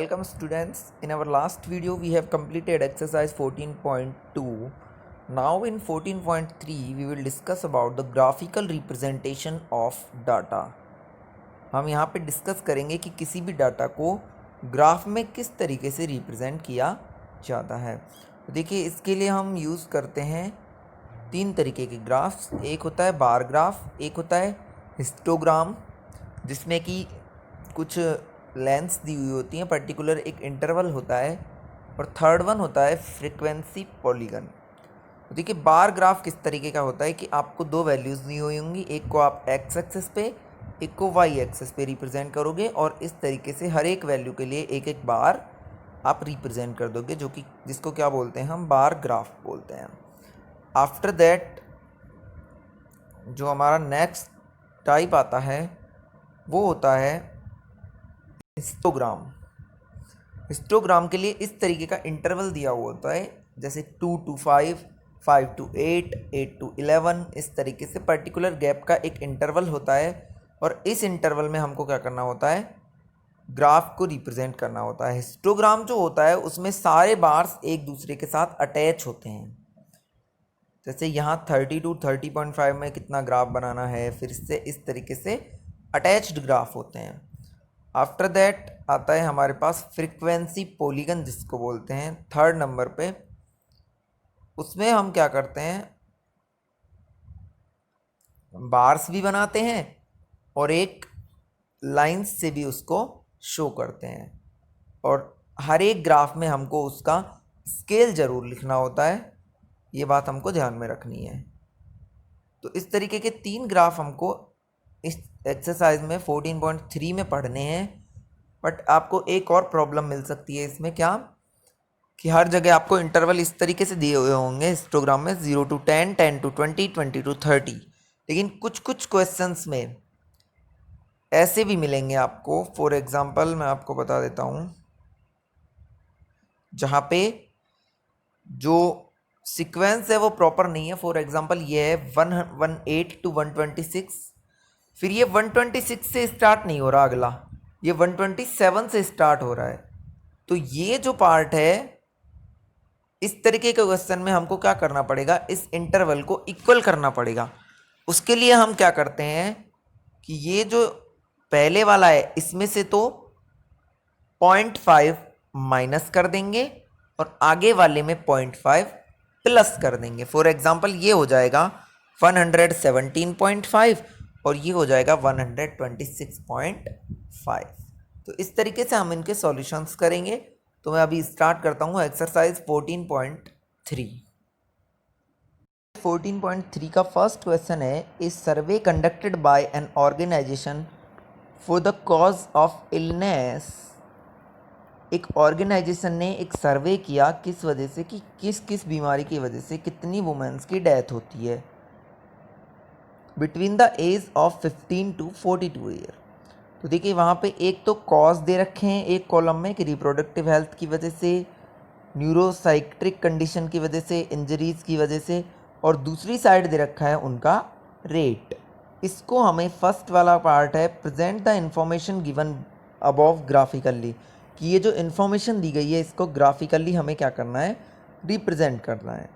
Welcome students. In our last video we have completed exercise 14.2. Now in 14.3 we will discuss about the graphical representation of data. हम यहाँ पे discuss करेंगे कि किसी भी data को ग्राफ में किस तरीके से रिप्रेजेंट किया जाता है। तो देखिए इसके लिए हम यूज़ करते हैं तीन तरीके के ग्राफ्स। एक होता है बार ग्राफ, एक होता है हिस्टोग्राम जिसमें कि कुछ लेंथ्स दी हुई होती हैं, पर्टिकुलर एक इंटरवल होता है, और थर्ड वन होता है फ्रीक्वेंसी पॉलीगन। तो देखिए बार ग्राफ किस तरीके का होता है कि आपको दो वैल्यूज़ दी हुई होंगी, एक को आप एक्स एक्सिस पे, एक को वाई एक्सिस पे रिप्रेजेंट करोगे और इस तरीके से हर एक वैल्यू के लिए एक एक बार आप रिप्रेजेंट कर दोगे, जो कि जिसको क्या बोलते हैं हम बार ग्राफ बोलते हैं। आफ्टर दैट जो हमारा नेक्स्ट टाइप आता है वो होता है हिस्टोग्राम। हिस्टोग्राम के लिए इस तरीके का इंटरवल दिया हुआ होता है, जैसे 2 to 5, 5 to 8, 8 to 11, इस तरीके से पर्टिकुलर गैप का एक इंटरवल होता है और इस इंटरवल में हमको क्या करना होता है, ग्राफ को रिप्रेजेंट करना होता है। हिस्टोग्राम जो होता है उसमें सारे बार्स एक दूसरे के साथ अटैच होते हैं, जैसे यहाँ 30 to 30.5 में कितना ग्राफ बनाना है, फिर इससे इस तरीके से अटैच्ड ग्राफ होते हैं। आफ्टर दैट आता है हमारे पास फ्रीक्वेंसी पॉलीगन जिसको बोलते हैं थर्ड नंबर पे। उसमें हम क्या करते हैं, बार्स भी बनाते हैं और एक लाइंस से भी उसको शो करते हैं, और हर एक ग्राफ में हमको उसका स्केल ज़रूर लिखना होता है, ये बात हमको ध्यान में रखनी है। तो इस तरीके के तीन ग्राफ हमको इस एक्सरसाइज में 14.3 में पढ़ने हैं। बट आपको एक और प्रॉब्लम मिल सकती है इसमें, क्या कि हर जगह आपको इंटरवल इस तरीके से दिए हुए होंगे हिस्टोग्राम में 0 to 10, 10 to 20, 20 to 30, लेकिन कुछ कुछ क्वेश्चंस में ऐसे भी मिलेंगे आपको। फॉर एग्जांपल मैं आपको बता देता हूँ, जहाँ पे जो सीक्वेंस है वो प्रॉपर नहीं है। फॉर एग्जांपल ये है 118 to 126, फिर ये 126 से स्टार्ट नहीं हो रहा, अगला ये 127 से स्टार्ट हो रहा है। तो ये जो पार्ट है, इस तरीके के क्वेश्चन में हमको क्या करना पड़ेगा, इस इंटरवल को इक्वल करना पड़ेगा। उसके लिए हम क्या करते हैं कि ये जो पहले वाला है इसमें से तो 0.5 माइनस कर देंगे और आगे वाले में 0.5 प्लस कर देंगे। फॉर एग्जांपल ये हो जाएगा 117.5 और ये हो जाएगा 126.5। तो इस तरीके से हम इनके सॉल्यूशंस करेंगे। तो मैं अभी स्टार्ट करता हूँ एक्सरसाइज 14.3। 14.3 का फर्स्ट क्वेश्चन है, a survey conducted by an organisation for the cause of illness. एक ऑर्गेनाइजेशन ने एक सर्वे किया किस वजह से, कि किस किस बीमारी की वजह से कितनी वुमेन्स की डेथ होती है between the age of 15 to 42 year. तो देखिए वहाँ पे एक तो कॉज दे रखे हैं एक कॉलम में कि रिप्रोडक्टिव हेल्थ की वजह से, न्यूरोसाइक्ट्रिक कंडीशन की वजह से, इंजरीज की वजह से, और दूसरी साइड दे रखा है उनका रेट। इसको हमें फर्स्ट वाला पार्ट है present the information given above graphically, कि ये जो इन्फॉर्मेशन दी गई है इसको ग्राफिकली हमें क्या करना है, रिप्रेजेंट करना है।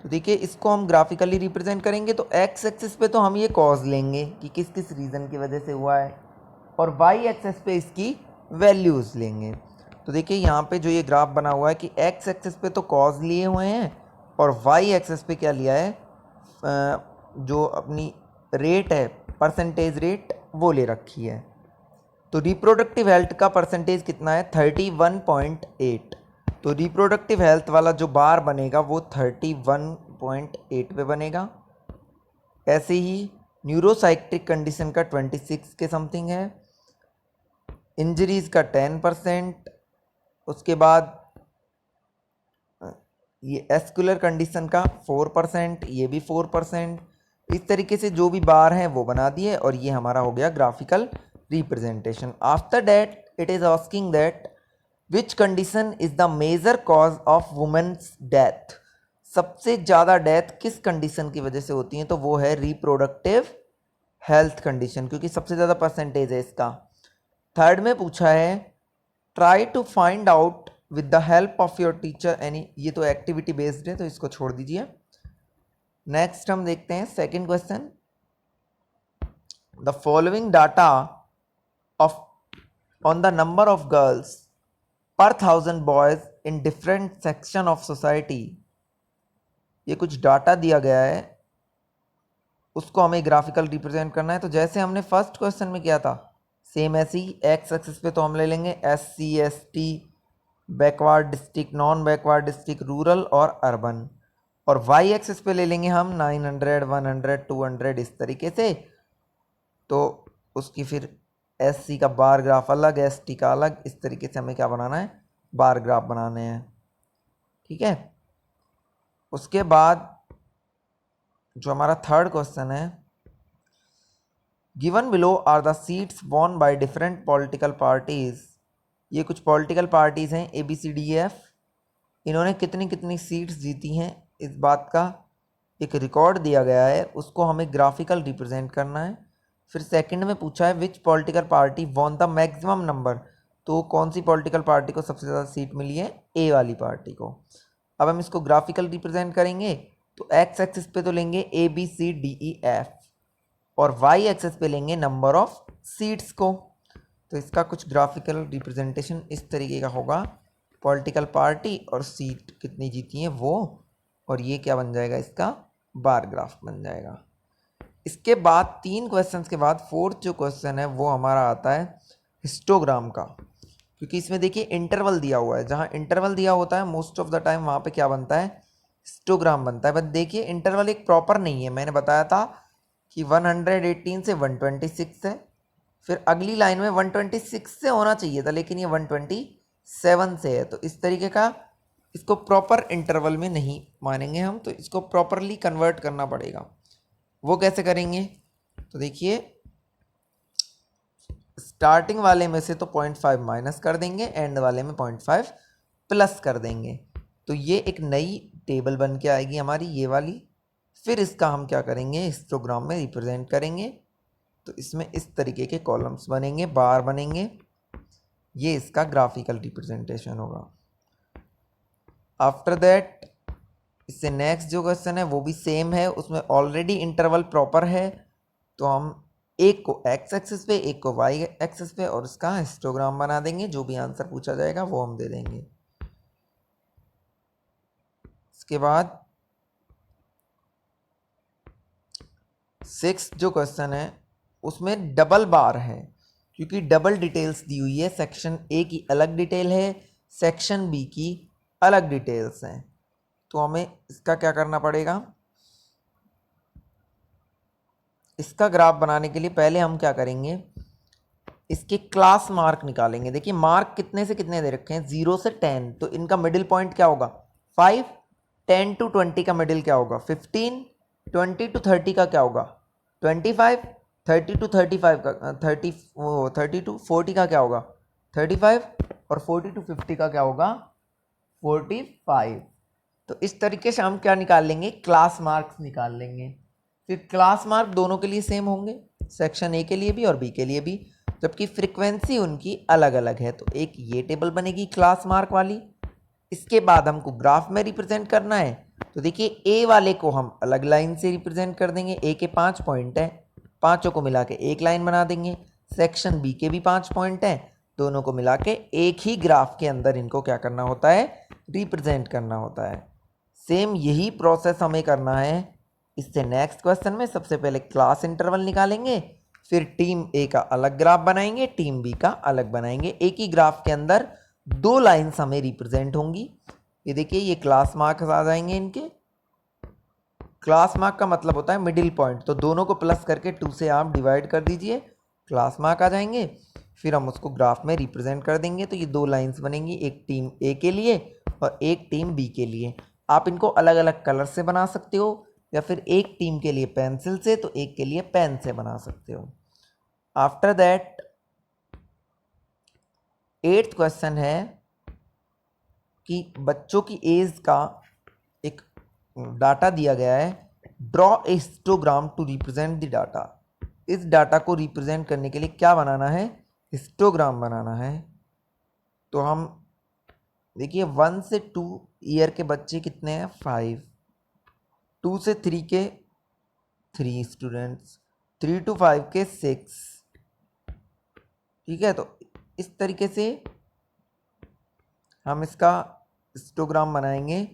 तो देखिए इसको हम ग्राफिकली रिप्रेजेंट करेंगे तो एक्स एक्सिस पे तो हम ये कॉज लेंगे कि किस किस रीज़न की वजह से हुआ है, और वाई एक्सिस पे इसकी वैल्यूज़ लेंगे। तो देखिए यहाँ पे जो ये ग्राफ बना हुआ है कि एक्स एक्सिस पे तो कॉज लिए हुए हैं और वाई एक्सिस पे क्या लिया है, जो अपनी रेट है परसेंटेज रेट वो ले रखी है। तो रिप्रोडक्टिव हेल्थ का परसेंटेज कितना है, 31.8। तो रिप्रोडक्टिव हेल्थ वाला जो बार बनेगा वो 31.8 पे बनेगा। ऐसे ही न्यूरोसाइक्ट्रिक कंडीशन का 26 के समथिंग है, इंजरीज का 10%, उसके बाद ये एस्कुलर कंडीशन का 4%, ये भी 4%। इस तरीके से जो भी बार हैं वो बना दिए और ये हमारा हो गया graphical representation. After that it is asking that which condition is the major cause of women's death. सबसे ज़्यादा डेथ किस कंडीशन की वजह से होती है, तो वो है रिप्रोडक्टिव हेल्थ कंडीशन, क्योंकि सबसे ज़्यादा परसेंटेज है इसका। थर्ड में पूछा है try to find out with the help of your teacher any, ये तो एक्टिविटी बेस्ड है तो इसको छोड़ दीजिए। नेक्स्ट हम देखते हैं second question. The following data of on the number of girls पर 1000 boys in different section of society, ये कुछ डाटा दिया गया है, उसको हमें ग्राफिकल रिप्रेजेंट करना है। तो जैसे हमने फर्स्ट क्वेश्चन में किया था सेम ऐसे ही, एक्स एक्सिस पे तो हम ले लेंगे SC ST, backward district, non backward district, rural और अर्बन, और वाई एक्सिस पे ले लेंगे हम 900 100 200 इस तरीके से। तो उसकी फिर SC का बार ग्राफ अलग, ST का अलग, इस तरीके से हमें क्या बनाना है, बार ग्राफ बनाने हैं। ठीक है, उसके बाद जो हमारा थर्ड क्वेश्चन है, given below are the seats won by different political parties, ये कुछ पॉलिटिकल पार्टीज हैं ABCDEF, इन्होंने कितनी कितनी सीट्स जीती हैं इस बात का एक रिकॉर्ड दिया गया है, उसको हमें ग्राफिकल रिप्रेजेंट करना है। फिर सेकंड में पूछा है विच political party won the maximum number, तो कौन सी पॉलिटिकल पार्टी को सबसे ज़्यादा सीट मिली है, A वाली पार्टी को। अब हम इसको ग्राफिकल रिप्रेजेंट करेंगे तो एक्स एक्सिस पे तो लेंगे ABCDEF और वाई एक्सिस पे लेंगे नंबर ऑफ सीट्स को। तो इसका कुछ ग्राफिकल रिप्रेजेंटेशन इस तरीके का होगा, पॉलिटिकल पार्टी और सीट कितनी जीती हैं वो, और ये क्या बन जाएगा, इसका बार ग्राफ बन जाएगा। इसके बाद 3 क्वेश्चंस के बाद फोर्थ जो क्वेश्चन है वो हमारा आता है हिस्टोग्राम का, क्योंकि इसमें देखिए इंटरवल दिया हुआ है, जहाँ इंटरवल दिया होता है मोस्ट ऑफ द टाइम वहाँ पे क्या बनता है, हिस्टोग्राम बनता है। बट देखिए इंटरवल एक प्रॉपर नहीं है, मैंने बताया था कि 118 से 126 है, फिर अगली लाइन में 126 से होना चाहिए था लेकिन ये 127 से है, तो इस तरीके का इसको प्रॉपर इंटरवल में नहीं मानेंगे हम, तो इसको प्रॉपरली कन्वर्ट करना पड़ेगा। वो कैसे करेंगे, तो देखिए स्टार्टिंग वाले में से तो 0.5 माइनस कर देंगे, एंड वाले में 0.5 प्लस कर देंगे, तो ये एक नई टेबल बन के आएगी हमारी ये वाली। फिर इसका हम क्या करेंगे, हिस्टोग्राम में रिप्रेजेंट करेंगे, तो इसमें इस तरीके के कॉलम्स बनेंगे, बार बनेंगे, ये इसका ग्राफिकल रिप्रेजेंटेशन होगा। आफ्टर दैट इससे नेक्स्ट जो क्वेश्चन है वो भी सेम है, उसमें ऑलरेडी इंटरवल प्रॉपर है, तो हम एक को एक्स एक्सिस पे एक को वाई एक्सिस पे और उसका हिस्टोग्राम बना देंगे, जो भी आंसर पूछा जाएगा वो हम दे देंगे। इसके बाद 6 जो क्वेश्चन है उसमें डबल बार है, क्योंकि डबल डिटेल्स दी हुई है, सेक्शन A की अलग डिटेल है, सेक्शन B की अलग डिटेल्स हैं, तो हमें इसका क्या करना पड़ेगा, इसका ग्राफ बनाने के लिए पहले हम क्या करेंगे, इसके क्लास मार्क निकालेंगे। देखिए मार्क कितने से कितने दे रखे हैं, 0 से 10, तो इनका मिडिल पॉइंट क्या होगा 5, 10 to 20 का मिडिल क्या होगा 15, 20 to 30 का क्या होगा 25, 30 to 35 का 30 to 40 का क्या होगा 35, और 40 to 50 का क्या होगा 45। तो इस तरीके से हम क्या निकाल लेंगे, क्लास मार्क्स निकाल लेंगे। फिर क्लास मार्क दोनों के लिए सेम होंगे, सेक्शन A के लिए भी और B के लिए भी, जबकि फ्रीक्वेंसी उनकी अलग अलग है, तो एक ये टेबल बनेगी क्लास मार्क वाली। इसके बाद हमको ग्राफ में रिप्रेजेंट करना है, तो देखिए A वाले को हम अलग लाइन से रिप्रेजेंट कर देंगे, A के 5 पॉइंट है, पाँचों को मिला के एक लाइन बना देंगे, सेक्शन B के भी 5 पॉइंट है, दोनों को मिला के एक ही ग्राफ के अंदर इनको क्या करना होता है, रिप्रेजेंट करना होता है। सेम यही प्रोसेस हमें करना है इससे नेक्स्ट क्वेश्चन में। सबसे पहले क्लास इंटरवल निकालेंगे, फिर टीम A का अलग ग्राफ बनाएंगे, टीम B का अलग बनाएंगे, एक ही ग्राफ के अंदर 2 लाइन्स हमें रिप्रेजेंट होंगी। ये देखिए ये क्लास मार्क्स आ जाएंगे इनके, क्लास मार्क का मतलब होता है मिडिल पॉइंट, तो दोनों को प्लस करके 2 से आप डिवाइड कर दीजिए, क्लास मार्क आ जाएंगे। फिर हम उसको ग्राफ में रिप्रेजेंट कर देंगे, तो ये 2 लाइन्स बनेंगी, एक टीम A के लिए और एक टीम B के लिए। आप इनको अलग अलग कलर से बना सकते हो, या फिर एक टीम के लिए पेंसिल से तो एक के लिए पेन से बना सकते हो। आफ्टर दैट 8th क्वेश्चन है कि बच्चों की एज का एक डाटा दिया गया है, draw a histogram to represent the data. इस डाटा को रिप्रेजेंट करने के लिए क्या बनाना है, हिस्टोग्राम बनाना है। तो हम देखिए 1 से 2 ईयर के बच्चे कितने हैं 5, 2 से 3 के 3 स्टूडेंट्स, 3 to 5 के 6। ठीक है, तो इस तरीके से हम इसका हिस्टोग्राम बनाएंगे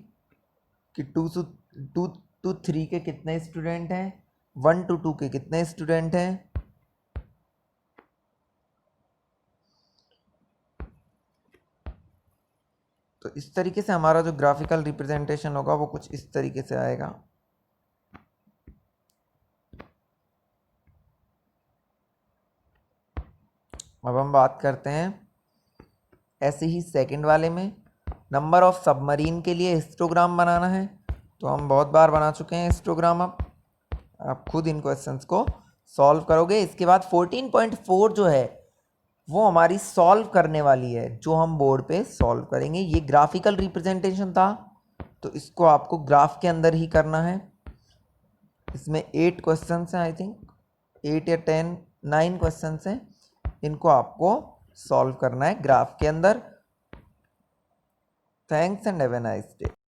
कि 2 to 3 के कितने स्टूडेंट हैं, 1 to 2 के कितने स्टूडेंट हैं। तो इस तरीके से हमारा जो ग्राफिकल रिप्रेजेंटेशन होगा वो कुछ इस तरीके से आएगा। अब हम बात करते हैं ऐसे ही सेकंड वाले में, नंबर ऑफ सबमरीन के लिए हिस्टोग्राम बनाना है। तो हम बहुत बार बना चुके हैं हिस्टोग्राम। अब आप खुद इन क्वेश्चंस को सॉल्व करोगे। इसके बाद 14.4 जो है वो हमारी सॉल्व करने वाली है, जो हम बोर्ड पे सॉल्व करेंगे। ये ग्राफिकल रिप्रेजेंटेशन था, तो इसको आपको ग्राफ के अंदर ही करना है। इसमें 8 क्वेश्चंस हैं, आई थिंक 8 या 10, 9 क्वेश्चंस हैं। इनको आपको सॉल्व करना है ग्राफ के अंदर। Thanks and have a nice day.